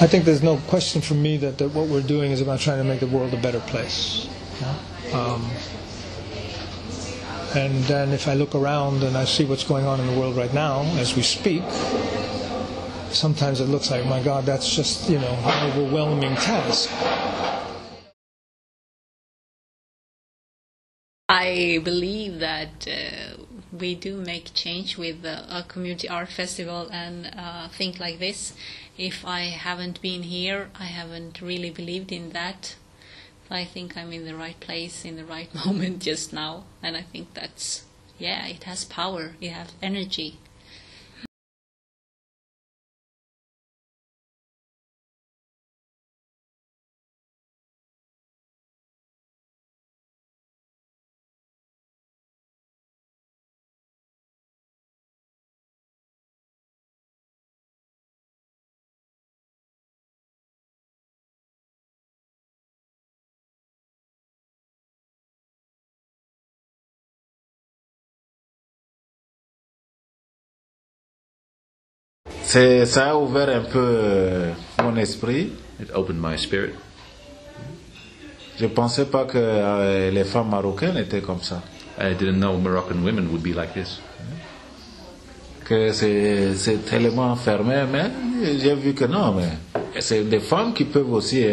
I think there's no question for me that what we're doing is about trying to make the world a better place. And then if I look around and I see what's going on in the world right now as we speak, sometimes it looks like, my God, that's just, an overwhelming task. I believe that we do make change with a community art festival and things like this. If I haven't been here, I haven't really believed in that. I think I'm in the right place, in the right moment just now. And I think that's, it has power, it has energy. Ça a ouvert un peu mon esprit. It opened my spirit. Je pensais pas que les femmes marocaines étaient comme ça. I didn't know Moroccan women would be like this. Que c'est tellement fermé, mais j'ai vu que non, mais c'est des femmes qui peuvent aussi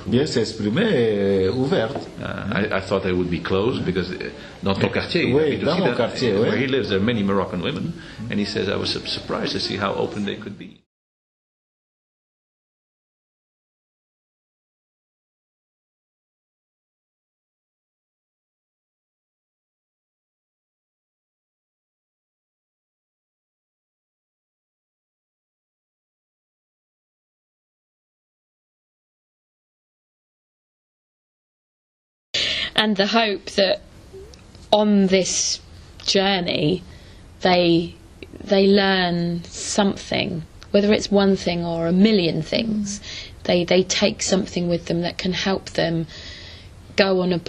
bien s'exprimer et ouvertes. I thought they would be closed because dans ton quartier, oui, dans mon quartier, where he lives, there are many Moroccan women, and he says I was surprised to see how open they could be. And the hope that on this journey they learn something, whether it's one thing or a million things. They take something with them that can help them go on a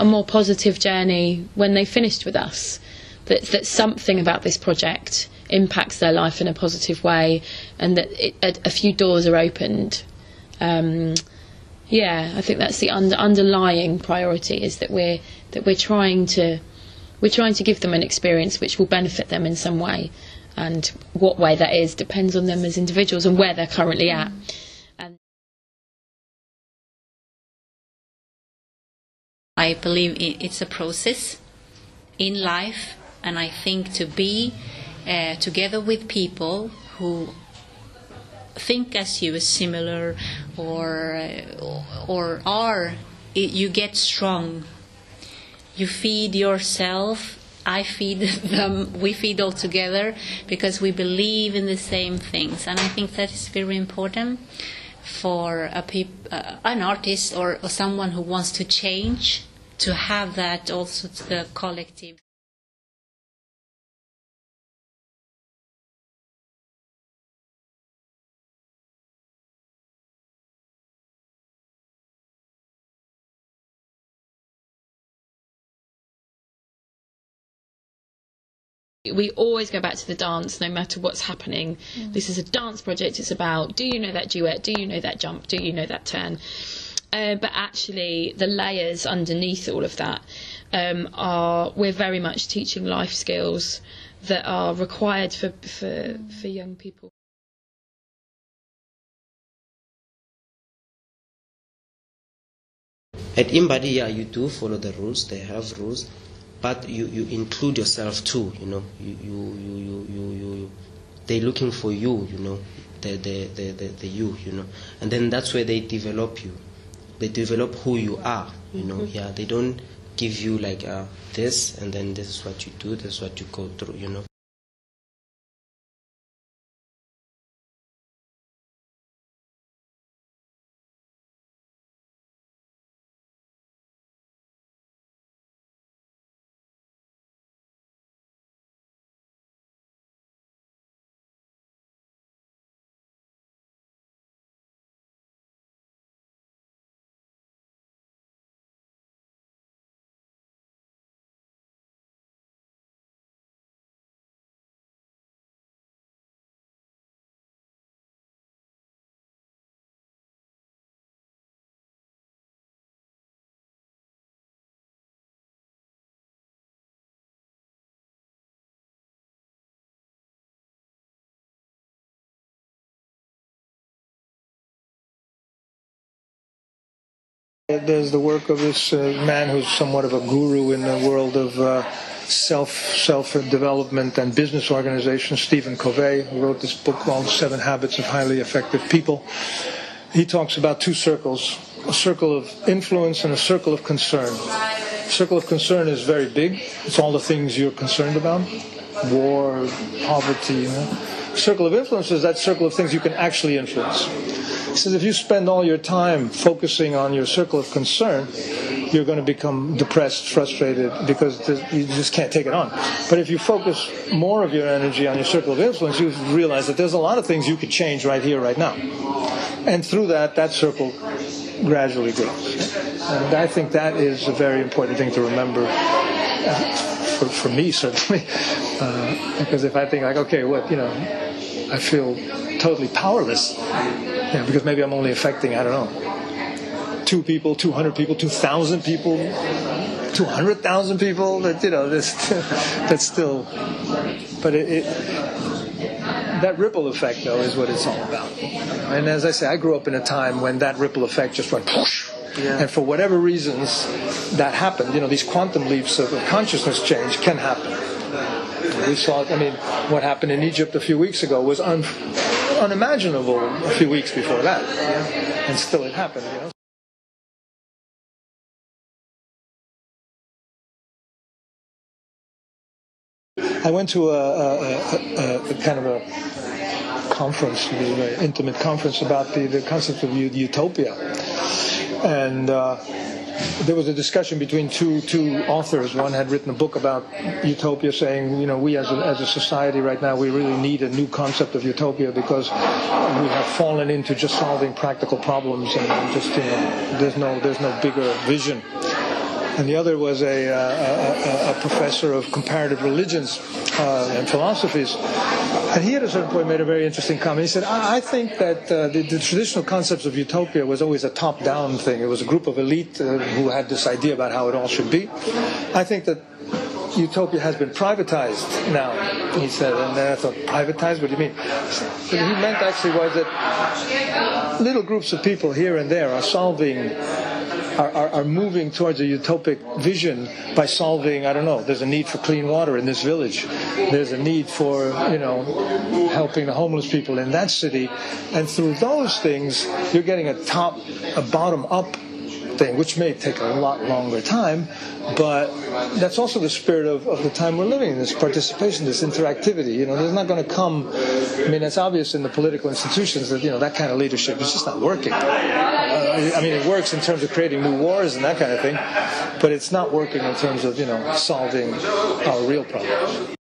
more positive journey when they finished with us. That something about this project impacts their life in a positive way, and that a few doors are opened. I think that's the underlying priority, is that we're trying to give them an experience which will benefit them in some way, and what way that is depends on them as individuals and where they're currently at. I believe it's a process in life, and I think to be together with people who think as you, is similar, or are, you get strong. You feed yourself, I feed them, we feed all together, because we believe in the same things. And I think that is very important for an artist or someone who wants to change, to have that also to the collective. We always go back to the dance no matter what's happening. This is a dance project. It's about, do you know that duet? Do you know that jump? Do you know that turn? But actually the layers underneath all of that we're very much teaching life skills that are required for young people. At Imbadi, you do follow the rules. They have rules, but you include yourself too. They're looking for you. The you. And then that's where they develop you. They develop who you are. They don't give you like this, and then this is what you do. This is what you go through. There's the work of this man who's somewhat of a guru in the world of self-development and business organization, Stephen Covey, who wrote this book called 7 Habits of Highly Effective People. He talks about 2 circles, a circle of influence and a circle of concern. Circle of concern is very big. It's all the things you're concerned about. War, poverty. Circle of influence is that circle of things you can actually influence. He says if you spend all your time focusing on your circle of concern, you're going to become depressed, frustrated, because you just can't take it on. But if you focus more of your energy on your circle of influence, you realize that there's a lot of things you could change right here, right now. And through that circle gradually grows. And I think that is a very important thing to remember, for me certainly, because if I think like, okay, I feel totally powerless, because maybe I'm only affecting, I don't know, 2 people, 200 people, 2,000 people, 200,000 people. That's still, but that ripple effect, though, is what it's all about. And as I say, I grew up in a time when that ripple effect just went whoosh. Yeah. And for whatever reasons that happened, these quantum leaps of consciousness change can happen. We saw, what happened in Egypt a few weeks ago was unimaginable a few weeks before that. And still it happened, I went to a kind of a conference, a very intimate conference about the concept of utopia. And there was a discussion between two authors. One had written a book about utopia, saying, we as a society right now, we really need a new concept of utopia because we have fallen into just solving practical problems and just, there's no bigger vision. And the other was a professor of comparative religions and philosophies. And he at a certain point made a very interesting comment. He said, I think that the traditional concepts of utopia was always a top-down thing. It was a group of elite who had this idea about how it all should be. I think that utopia has been privatized now, he said. And then I thought, privatized? What do you mean? What he meant actually was that little groups of people here and there are moving towards a utopic vision by solving, I don't know, there's a need for clean water in this village. There's a need for, helping the homeless people in that city. And through those things, you're getting a bottom-up thing, which may take a lot longer time, but that's also the spirit of the time we're living in, this participation, this interactivity. There's not going to come, it's obvious in the political institutions that, that kind of leadership is just not working. It works in terms of creating new wars and that kind of thing, but it's not working in terms of, solving our real problems.